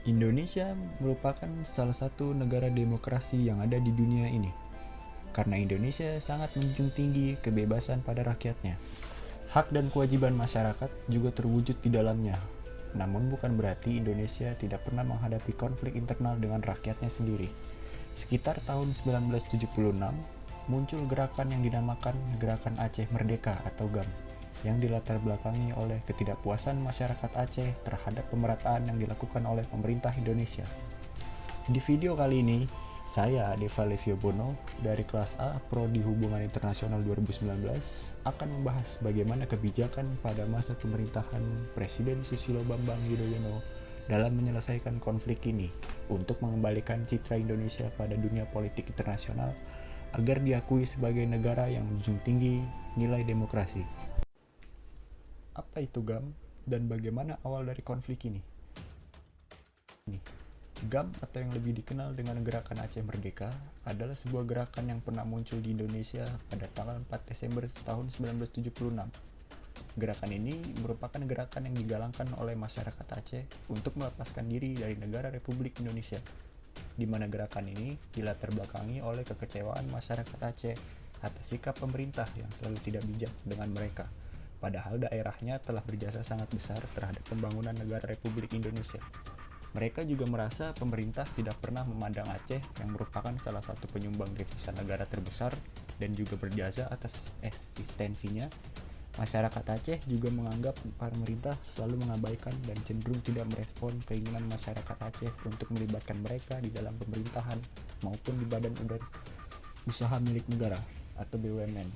Indonesia merupakan salah satu negara demokrasi yang ada di dunia ini, karena Indonesia sangat menjunjung tinggi kebebasan pada rakyatnya. Hak dan kewajiban masyarakat juga terwujud di dalamnya. Namun bukan berarti Indonesia tidak pernah menghadapi konflik internal dengan rakyatnya sendiri. Sekitar tahun 1976, muncul gerakan yang dinamakan Gerakan Aceh Merdeka atau GAM, yang dilatar belakangi oleh ketidakpuasan masyarakat Aceh terhadap pemerataan yang dilakukan oleh pemerintah Indonesia. Di video kali ini, saya Deva Levio Bono dari kelas A Prodi Hubungan Internasional 2019 akan membahas bagaimana kebijakan pada masa pemerintahan Presiden Susilo Bambang Yudhoyono dalam menyelesaikan konflik ini untuk mengembalikan citra Indonesia pada dunia politik internasional agar diakui sebagai negara yang menjunjung tinggi nilai demokrasi. Apa itu GAM dan bagaimana awal dari konflik ini? GAM atau yang lebih dikenal dengan Gerakan Aceh Merdeka adalah sebuah gerakan yang pernah muncul di Indonesia pada tanggal 4 Desember tahun 1976. Gerakan ini merupakan gerakan yang digalangkan oleh masyarakat Aceh untuk melepaskan diri dari negara Republik Indonesia, di mana gerakan ini dilatar belakangi oleh kekecewaan masyarakat Aceh atas sikap pemerintah yang selalu tidak bijak dengan mereka, padahal daerahnya telah berjasa sangat besar terhadap pembangunan negara Republik Indonesia. Mereka juga merasa pemerintah tidak pernah memandang Aceh yang merupakan salah satu penyumbang devisa negara terbesar dan juga berjasa atas eksistensinya. Masyarakat Aceh juga menganggap pemerintah selalu mengabaikan dan cenderung tidak merespon keinginan masyarakat Aceh untuk melibatkan mereka di dalam pemerintahan maupun di badan usaha milik negara atau BUMN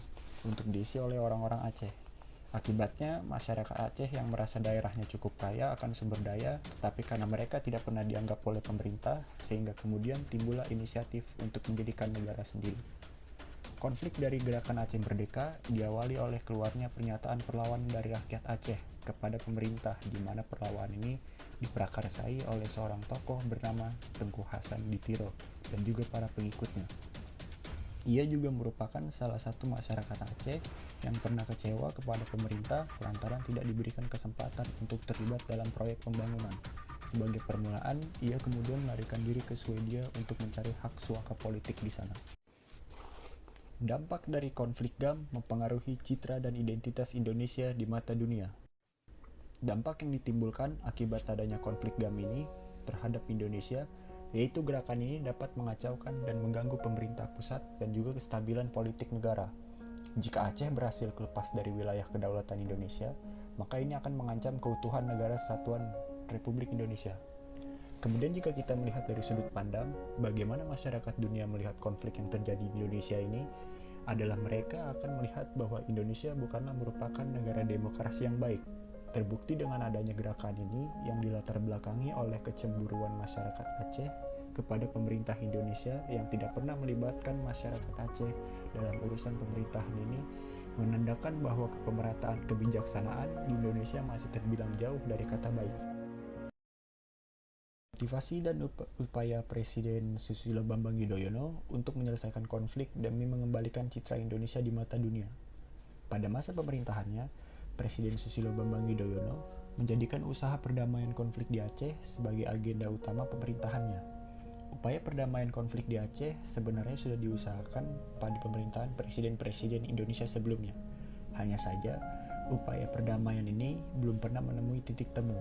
untuk diisi oleh orang-orang Aceh. Akibatnya, masyarakat Aceh yang merasa daerahnya cukup kaya akan sumber daya, tetapi karena mereka tidak pernah dianggap oleh pemerintah, sehingga kemudian timbullah inisiatif untuk mendirikan negara sendiri. Konflik dari Gerakan Aceh Merdeka diawali oleh keluarnya pernyataan perlawanan dari rakyat Aceh kepada pemerintah, di mana perlawanan ini diprakarsai oleh seorang tokoh bernama Tengku Hasan Ditiro dan juga para pengikutnya. Ia juga merupakan salah satu masyarakat Aceh yang pernah kecewa kepada pemerintah lantaran tidak diberikan kesempatan untuk terlibat dalam proyek pembangunan. Sebagai permulaan, ia kemudian melarikan diri ke Swedia untuk mencari hak suaka politik di sana. Dampak dari konflik GAM mempengaruhi citra dan identitas Indonesia di mata dunia. Dampak yang ditimbulkan akibat adanya konflik GAM ini terhadap Indonesia yaitu gerakan ini dapat mengacaukan dan mengganggu pemerintah pusat dan juga kestabilan politik negara. Jika Aceh berhasil lepas dari wilayah kedaulatan Indonesia, maka ini akan mengancam keutuhan negara Kesatuan Republik Indonesia. Kemudian jika kita melihat dari sudut pandang, bagaimana masyarakat dunia melihat konflik yang terjadi di Indonesia ini, adalah mereka akan melihat bahwa Indonesia bukanlah merupakan negara demokrasi yang baik. Terbukti dengan adanya gerakan ini yang dilatar belakangi oleh kecemburuan masyarakat Aceh kepada pemerintah Indonesia yang tidak pernah melibatkan masyarakat Aceh dalam urusan pemerintahan ini, menandakan bahwa pemerataan kebijaksanaan di Indonesia masih terbilang jauh dari kata baik. Motivasi dan upaya Presiden Susilo Bambang Yudhoyono untuk menyelesaikan konflik demi mengembalikan citra Indonesia di mata dunia. Pada masa pemerintahannya, Presiden Susilo Bambang Yudhoyono menjadikan usaha perdamaian konflik di Aceh sebagai agenda utama pemerintahannya. Upaya perdamaian konflik di Aceh sebenarnya sudah diusahakan pada pemerintahan presiden-presiden Indonesia sebelumnya. Hanya saja, upaya perdamaian ini belum pernah menemui titik temu.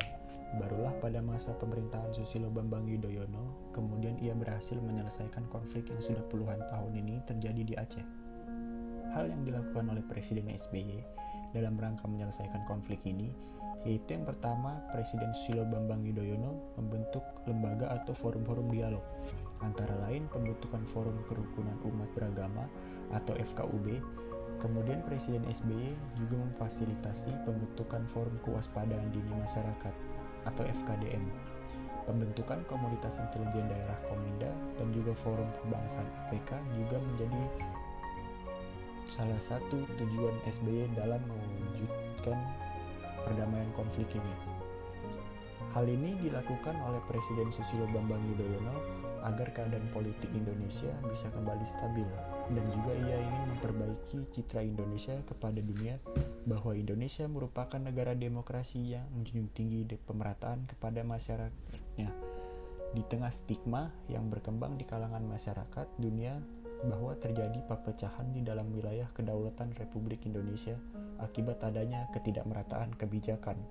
Barulah pada masa pemerintahan Susilo Bambang Yudhoyono, kemudian ia berhasil menyelesaikan konflik yang sudah puluhan tahun ini terjadi di Aceh. Hal yang dilakukan oleh Presiden SBY dalam rangka menyelesaikan konflik ini, yaitu yang pertama, Presiden Susilo Bambang Yudhoyono membentuk lembaga atau forum-forum dialog, antara lain pembentukan Forum Kerukunan Umat Beragama atau FKUB. Kemudian Presiden SBY juga memfasilitasi pembentukan Forum Kewaspadaan Dini Masyarakat atau FKDM, pembentukan Komunitas Intelijen Daerah Kominda, dan juga Forum Kebangsaan FPK juga menjadi salah satu tujuan SBY dalam mewujudkan perdamaian konflik ini. Hal ini dilakukan oleh Presiden Susilo Bambang Yudhoyono agar keadaan politik Indonesia bisa kembali stabil, dan juga ia ingin memperbaiki citra Indonesia kepada dunia bahwa Indonesia merupakan negara demokrasi yang menjunjung tinggi pemerataan kepada masyarakatnya. Di tengah stigma yang berkembang di kalangan masyarakat dunia bahwa terjadi perpecahan di dalam wilayah kedaulatan Republik Indonesia akibat adanya ketidakmerataan kebijakan.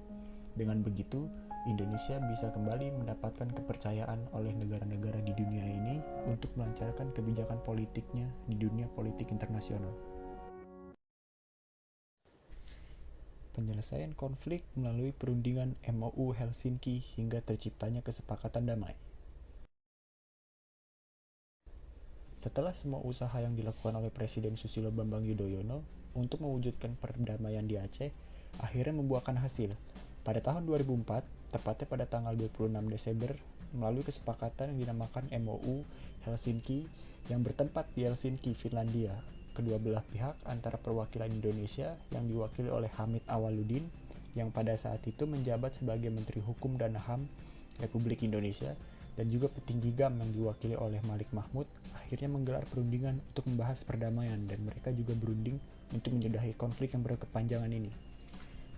Dengan begitu, Indonesia bisa kembali mendapatkan kepercayaan oleh negara-negara di dunia ini untuk melancarkan kebijakan politiknya di dunia politik internasional. Penyelesaian konflik melalui perundingan MoU Helsinki hingga terciptanya kesepakatan damai. Setelah semua usaha yang dilakukan oleh Presiden Susilo Bambang Yudhoyono untuk mewujudkan perdamaian di Aceh, akhirnya membuahkan hasil. Pada tahun 2004, tepatnya pada tanggal 26 Desember, melalui kesepakatan yang dinamakan MoU Helsinki yang bertempat di Helsinki, Finlandia, kedua belah pihak antara perwakilan Indonesia yang diwakili oleh Hamid Awaludin yang pada saat itu menjabat sebagai Menteri Hukum dan HAM Republik Indonesia dan juga petinggi GAM yang diwakili oleh Malik Mahmud akhirnya menggelar perundingan untuk membahas perdamaian dan mereka juga berunding untuk menyudahi konflik yang berkepanjangan ini.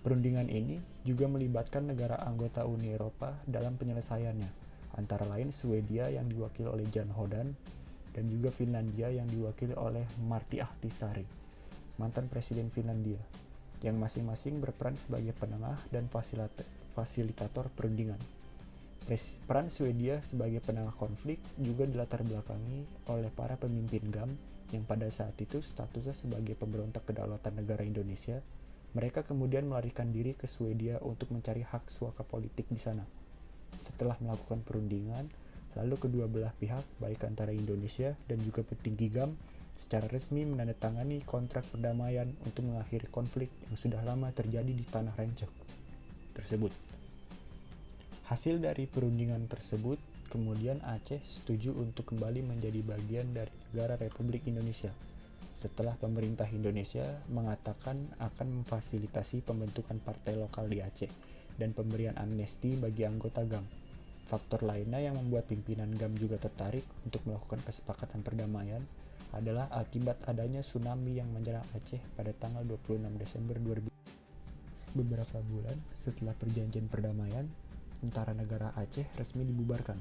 Perundingan ini juga melibatkan negara anggota Uni Eropa dalam penyelesaiannya, antara lain Swedia yang diwakili oleh Jan Hodan dan juga Finlandia yang diwakili oleh Martti Ahtisaari, mantan Presiden Finlandia, yang masing-masing berperan sebagai penengah dan fasilitator perundingan. Peran Swedia sebagai penengah konflik juga dilatar belakangi oleh para pemimpin GAM yang pada saat itu statusnya sebagai pemberontak kedaulatan negara Indonesia. Mereka kemudian melarikan diri ke Swedia untuk mencari hak suaka politik di sana. Setelah melakukan perundingan, lalu kedua belah pihak, baik antara Indonesia dan juga petinggi GAM, secara resmi menandatangani kontrak perdamaian untuk mengakhiri konflik yang sudah lama terjadi di tanah Rencong tersebut. Hasil dari perundingan tersebut, kemudian Aceh setuju untuk kembali menjadi bagian dari negara Republik Indonesia. Setelah pemerintah Indonesia mengatakan akan memfasilitasi pembentukan partai lokal di Aceh dan pemberian amnesti bagi anggota GAM. Faktor lainnya yang membuat pimpinan GAM juga tertarik untuk melakukan kesepakatan perdamaian adalah akibat adanya tsunami yang menyerang Aceh pada tanggal 26 Desember 2000. Beberapa bulan setelah perjanjian perdamaian, tentara negara Aceh resmi dibubarkan.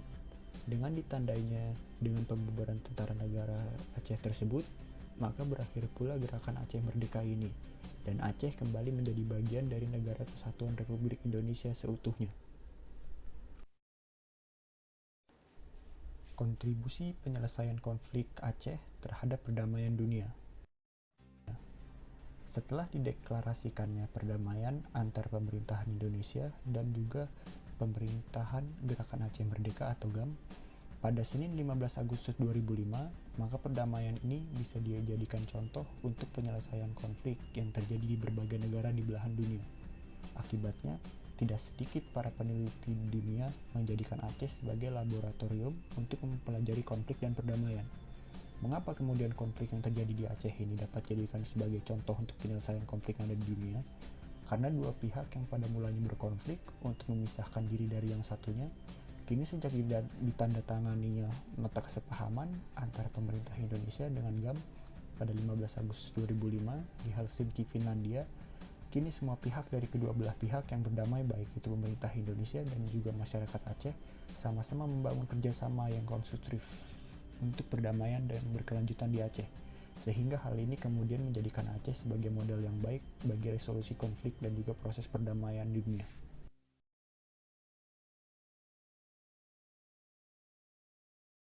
Dengan ditandainya dengan pembubaran tentara negara Aceh tersebut, maka berakhir pula gerakan Aceh Merdeka ini, dan Aceh kembali menjadi bagian dari Negara Kesatuan Republik Indonesia seutuhnya. Kontribusi penyelesaian konflik Aceh terhadap perdamaian dunia. Setelah dideklarasikannya perdamaian antar pemerintahan Indonesia dan juga pemerintahan Gerakan Aceh Merdeka atau GAM, pada Senin 15 Agustus 2005, maka perdamaian ini bisa dijadikan contoh untuk penyelesaian konflik yang terjadi di berbagai negara di belahan dunia. Akibatnya, tidak sedikit para peneliti di dunia menjadikan Aceh sebagai laboratorium untuk mempelajari konflik dan perdamaian. Mengapa kemudian konflik yang terjadi di Aceh ini dapat dijadikan sebagai contoh untuk penyelesaian konflik yang ada di dunia? Karena dua pihak yang pada mulanya berkonflik untuk memisahkan diri dari yang satunya, kini sejak ditandatanganinya nota kesepahaman antara pemerintah Indonesia dengan GAM pada 15 Agustus 2005 di Helsinki, Finlandia, kini semua pihak dari kedua belah pihak yang berdamai, baik itu pemerintah Indonesia dan juga masyarakat Aceh, sama-sama membangun kerjasama yang konstruktif untuk perdamaian dan berkelanjutan di Aceh. Sehingga hal ini kemudian menjadikan Aceh sebagai model yang baik bagi resolusi konflik dan juga proses perdamaian dunia.